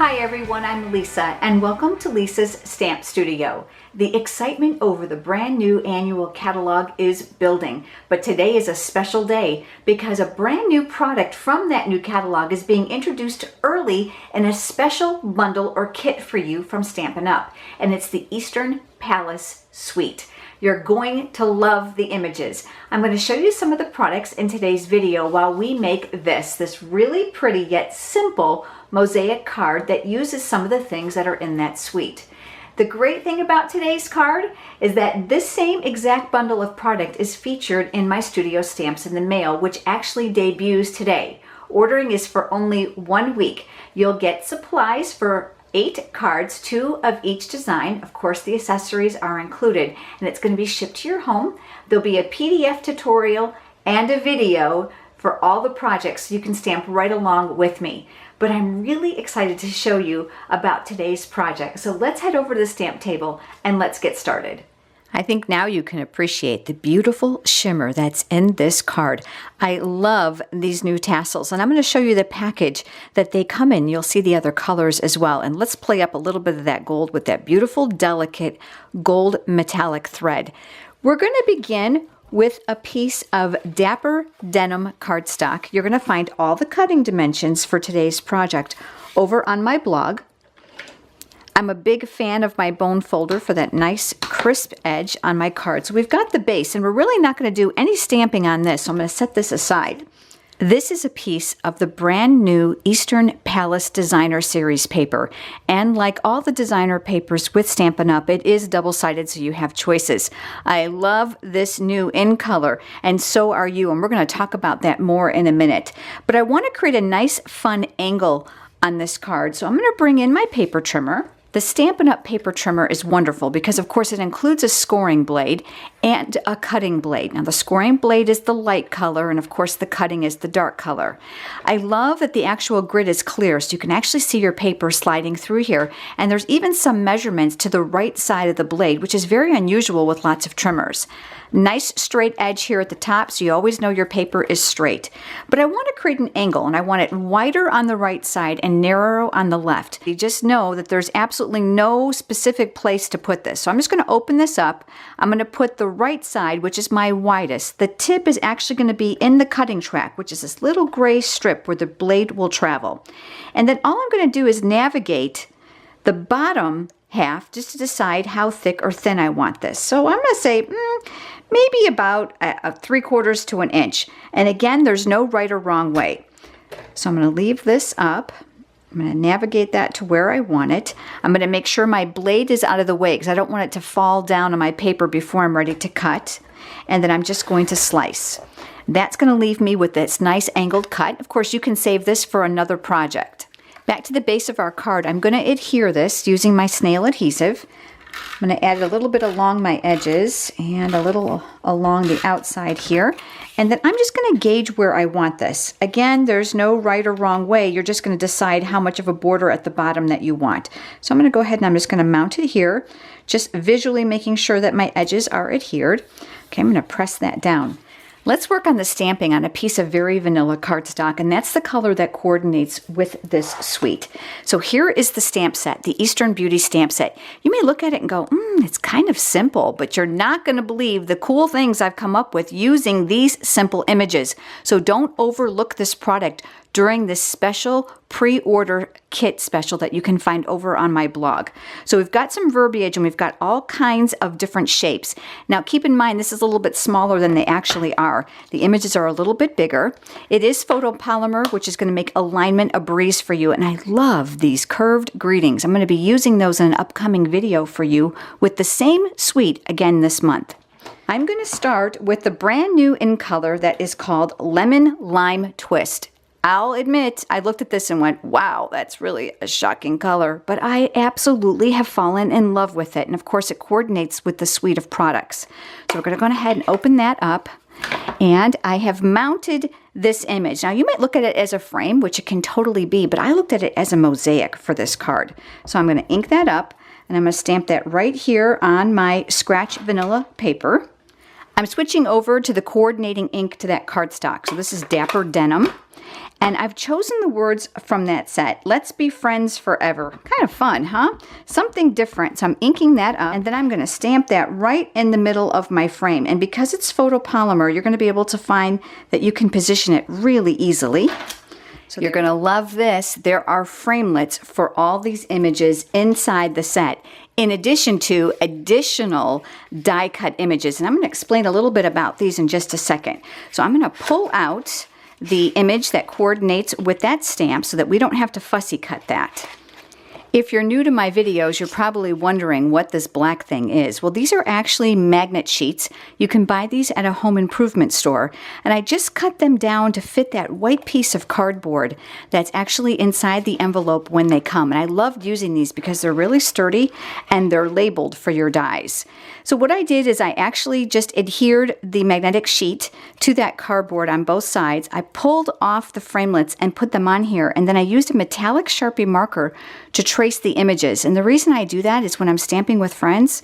Hi everyone, I'm Lisa and welcome to Lisa's Stamp Studio. The excitement over the brand new annual catalog is building, but today is a special day because a brand new product from that new catalog is being introduced early in a special bundle or kit for you from Stampin' Up! And it's the Eastern Palace Suite. You're going to love the images. I'm going to show you some of the products in today's video while we make this really pretty yet simple mosaic card that uses some of the things that are in that suite. The great thing about today's card is that this same exact bundle of product is featured in my Studio Stamps in the Mail, which actually debuts today. Ordering is for only 1 week. You'll get supplies for 8 cards, 2 of each design. Of course, the accessories are included, and it's going to be shipped to your home. There'll be a PDF tutorial and a video for all the projects so you can stamp right along with me. But I'm really excited to show you about today's project. So let's head over to the stamp table and let's get started. I think now you can appreciate the beautiful shimmer that's in this card. I love these new tassels, and I'm going to show you the package that they come in. You'll see the other colors as well. And let's play up a little bit of that gold with that beautiful, delicate gold metallic thread. We're going to begin with a piece of Dapper Denim cardstock. You're going to find all the cutting dimensions for today's project over on my blog. I'm a big fan of my bone folder for that nice crisp edge on my card. So we've got the base, and we're really not going to do any stamping on this, so I'm going to set this aside. This is a piece of the brand new Eastern Palace Designer Series paper. And like all the designer papers with Stampin' Up!, it is double-sided, so you have choices. I love this new in color, and so are you, and we're going to talk about that more in a minute. But I want to create a nice, fun angle on this card, so I'm going to bring in my paper trimmer. The Stampin' Up! Paper trimmer is wonderful because, of course, it includes a scoring blade and a cutting blade. Now, the scoring blade is the light color, and, of course, the cutting is the dark color. I love that the actual grid is clear, so you can actually see your paper sliding through here, and there's even some measurements to the right side of the blade, which is very unusual with lots of trimmers. Nice straight edge here at the top, so you always know your paper is straight. But I want to create an angle, and I want it wider on the right side and narrower on the left. You just know that there's absolutely no specific place to put this. So I'm just going to open this up. I'm going to put the right side, which is my widest. The tip is actually going to be in the cutting track, which is this little gray strip where the blade will travel. And then all I'm going to do is navigate the bottom half just to decide how thick or thin I want this. So I'm going to say maybe about 3/4 to 1 inch. And again, there's no right or wrong way. So I'm going to leave this up. I'm going to navigate that to where I want it. I'm going to make sure my blade is out of the way because I don't want it to fall down on my paper before I'm ready to cut. And then I'm just going to slice. That's going to leave me with this nice angled cut. Of course, you can save this for another project. Back to the base of our card, I'm going to adhere this using my snail adhesive. I'm going to add a little bit along my edges and a little along the outside here. And then I'm just going to gauge where I want this. Again, there's no right or wrong way. You're just going to decide how much of a border at the bottom that you want. So I'm going to go ahead and I'm just going to mount it here, just visually making sure that my edges are adhered. Okay, I'm going to press that down. Let's work on the stamping on a piece of very vanilla cardstock, and that's the color that coordinates with this suite. So here is the stamp set, the Eastern Beauty stamp set. You may look at it and go, it's kind of simple, but you're not going to believe the cool things I've come up with using these simple images. So don't overlook this product during this special pre-order kit special that you can find over on my blog. So we've got some verbiage and we've got all kinds of different shapes. Now keep in mind this is a little bit smaller than they actually are. The images are a little bit bigger. It is photopolymer, which is going to make alignment a breeze for you, and I love these curved greetings. I'm going to be using those in an upcoming video for you with the same suite again this month. I'm going to start with the brand new in color that is called Lemon Lime Twist. I'll admit, I looked at this and went, wow, that's really a shocking color, but I absolutely have fallen in love with it. And of course, it coordinates with the suite of products. So we're going to go ahead and open that up. And I have mounted this image. Now, you might look at it as a frame, which it can totally be, but I looked at it as a mosaic for this card. So I'm going to ink that up, and I'm going to stamp that right here on my scratch vanilla paper. I'm switching over to the coordinating ink to that cardstock. So this is Dapper Denim. And I've chosen the words from that set. Let's be friends forever. Kind of fun, huh? Something different. So I'm inking that up, and then I'm going to stamp that right in the middle of my frame. And because it's photopolymer, you're going to be able to find that you can position it really easily. So you're going to love this. There are framelits for all these images inside the set, in addition to additional die cut images. And I'm going to explain a little bit about these in just a second. So I'm going to pull out the image that coordinates with that stamp so that we don't have to fussy cut that. If you're new to my videos, you're probably wondering what this black thing is. Well, these are actually magnet sheets. You can buy these at a home improvement store. And I just cut them down to fit that white piece of cardboard that's actually inside the envelope when they come. And I loved using these because they're really sturdy and they're labeled for your dies. So what I did is I actually just adhered the magnetic sheet to that cardboard on both sides. I pulled off the framelits and put them on here, and then I used a metallic Sharpie marker to trace the images. And the reason I do that is when I'm stamping with friends,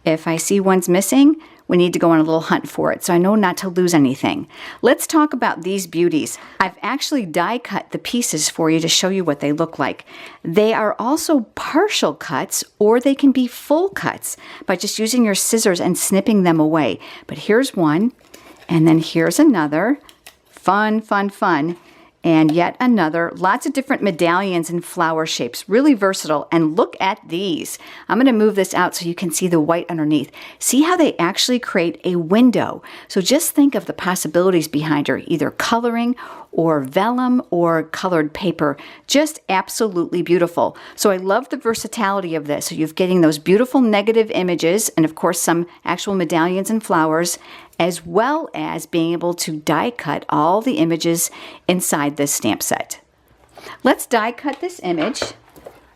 if I see one's missing, we need to go on a little hunt for it, so I know not to lose anything. Let's talk about these beauties. I've actually die cut the pieces for you to show you what they look like. They are also partial cuts, or they can be full cuts by just using your scissors and snipping them away. But here's one, and then here's another. Fun, fun, fun. And yet another, lots of different medallions and flower shapes, really versatile. And look at these. I'm going to move this out so you can see the white underneath. See how they actually create a window. So just think of the possibilities behind her, either coloring or vellum or colored paper. Just absolutely beautiful. So I love the versatility of this. So you're getting those beautiful negative images and of course some actual medallions and flowers, as well as being able to die cut all the images inside this stamp set. Let's die cut this image.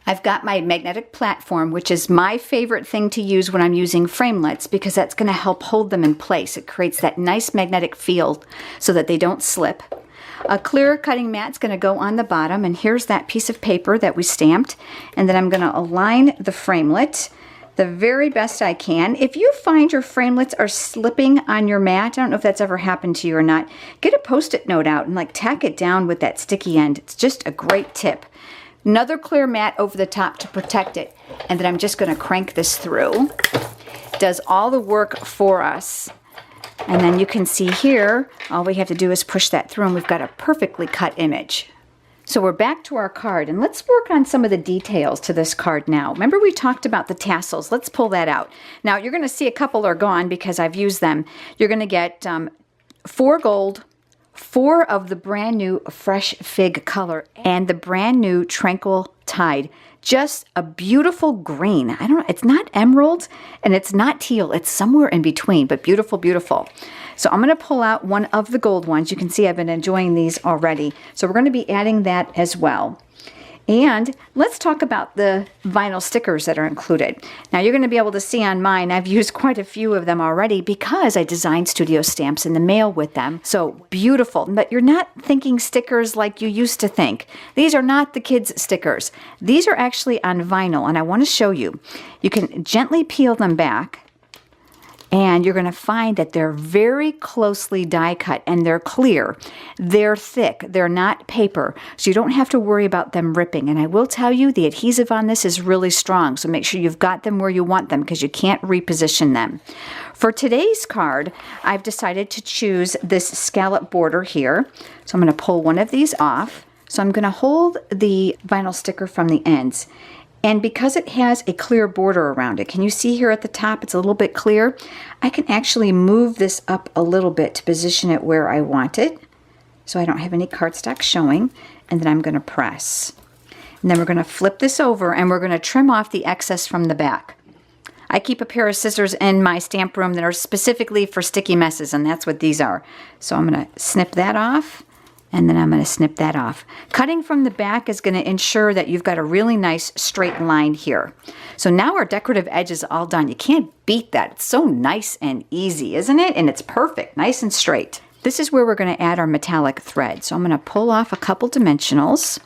I've got my magnetic platform, which is my favorite thing to use when I'm using framelits because that's going to help hold them in place. It creates that nice magnetic feel so that they don't slip. A clear cutting mat's going to go on the bottom, and here's that piece of paper that we stamped. And then I'm going to align the framelit the very best I can. If you find your framelits are slipping on your mat, I don't know if that's ever happened to you or not, get a Post-it note out and tack it down with that sticky end. It's just a great tip. Another clear mat over the top to protect it. And then I'm just going to crank this through. Does all the work for us. And then you can see here, all we have to do is push that through and we've got a perfectly cut image. So we're back to our card, and let's work on some of the details to this card now. Remember we talked about the tassels. Let's pull that out. Now you're going to see a couple are gone because I've used them. You're going to get 4 gold, 4 of the brand new Fresh Fig color, and the brand new Tranquil Tide. Just a beautiful green. I don't know, it's not emerald and it's not teal. It's somewhere in between, but beautiful, beautiful. So I'm going to pull out one of the gold ones. You can see I've been enjoying these already. So we're going to be adding that as well. And let's talk about the vinyl stickers that are included. Now you're going to be able to see on mine, I've used quite a few of them already because I designed studio stamps in the mail with them. So beautiful, but you're not thinking stickers like you used to think. These are not the kids' stickers. These are actually on vinyl, and I want to show you. You can gently peel them back. And you're going to find that they're very closely die cut and they're clear. They're thick. They're not paper. So you don't have to worry about them ripping. And I will tell you the adhesive on this is really strong. So make sure you've got them where you want them because you can't reposition them. For today's card, I've decided to choose this scallop border here. So I'm going to pull one of these off. So I'm going to hold the vinyl sticker from the ends. And because it has a clear border around it, can you see here at the top it's a little bit clear? I can actually move this up a little bit to position it where I want it so I don't have any cardstock showing. And then I'm going to press. And then we're going to flip this over and we're going to trim off the excess from the back. I keep a pair of scissors in my stamp room that are specifically for sticky messes, and that's what these are. So I'm going to snip that off. And then I'm going to snip that off. Cutting from the back is going to ensure that you've got a really nice straight line here. So now our decorative edge is all done. You can't beat that. It's so nice and easy, isn't it? And it's perfect, nice and straight. This is where we're going to add our metallic thread. So I'm going to pull off a couple dimensionals.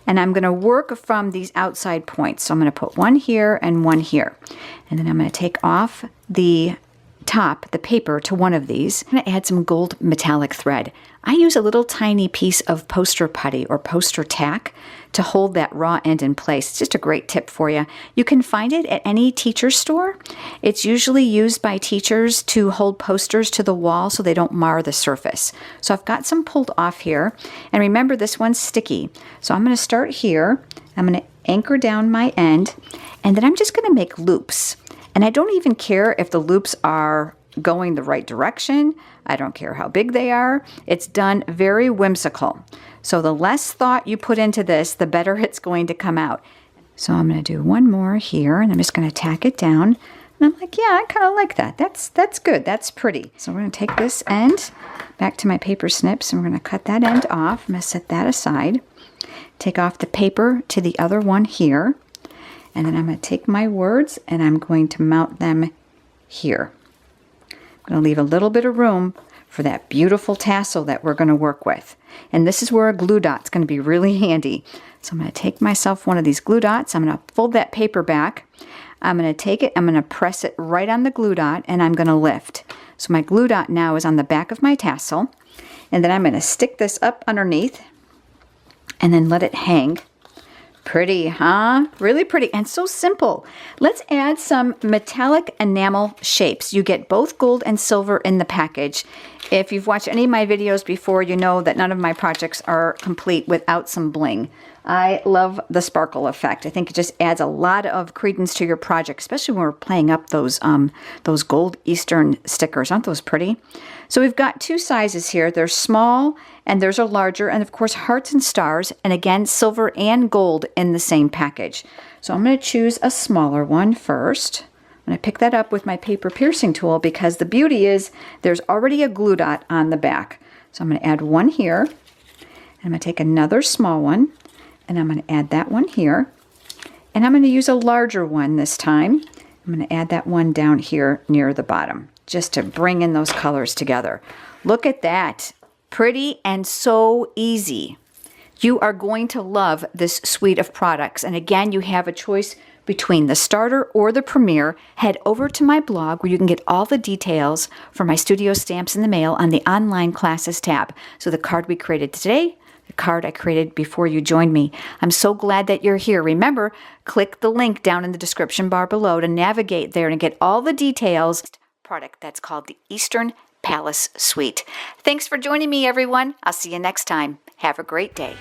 And I'm going to work from these outside points. So I'm going to put one here and one here. And then I'm going to take off the top, the paper, to one of these. I'm going to add some gold metallic thread. I use a little tiny piece of poster putty or poster tack to hold that raw end in place. It's just a great tip for you. You can find it at any teacher store. It's usually used by teachers to hold posters to the wall so they don't mar the surface. So I've got some pulled off here. And remember, this one's sticky. So I'm going to start here. I'm going to anchor down my end, and then I'm just going to make loops. And I don't even care if the loops are going the right direction. I don't care how big they are. It's done very whimsical. So the less thought you put into this, the better it's going to come out. So I'm going to do one more here, and I'm just going to tack it down. And I'm like, yeah, I kind of like that. That's good. That's pretty. So we're going to take this end back to my paper snips, and we're going to cut that end off. I'm going to set that aside. Take off the paper to the other one here. And then I'm going to take my words, and I'm going to mount them here. I'm going to leave a little bit of room for that beautiful tassel that we're going to work with. And this is where a glue dot's going to be really handy. So I'm going to take myself one of these glue dots. I'm going to fold that paper back. I'm going to take it, I'm going to press it right on the glue dot, and I'm going to lift. So my glue dot now is on the back of my tassel. And then I'm going to stick this up underneath and then let it hang. Pretty, huh? Really pretty and so simple. Let's add some metallic enamel shapes. You get both gold and silver in the package. If you've watched any of my videos before, you know that none of my projects are complete without some bling. I love the sparkle effect. I think it just adds a lot of credence to your project, especially when we're playing up those gold Eastern stickers. Aren't those pretty? So we've got two sizes here. There's small and there's a larger, and of course hearts and stars, and again silver and gold in the same package. So I'm going to choose a smaller one first. I'm going to pick that up with my paper piercing tool because the beauty is there's already a glue dot on the back. So I'm going to add one here, and I'm going to take another small one, and I'm going to add that one here, and I'm going to use a larger one this time. I'm going to add that one down here near the bottom just to bring in those colors together. Look at that. Pretty and so easy. You are going to love this suite of products. And again, you have a choice between the starter or the premier. Head over to my blog where you can get all the details for my studio stamps in the mail on the online classes tab. So the card we created today, the card I created before you joined me. I'm so glad that you're here. Remember, click the link down in the description bar below to navigate there and get all the details. Product that's called the Eastern Palace Suite. Thanks for joining me, everyone. I'll see you next time. Have a great day.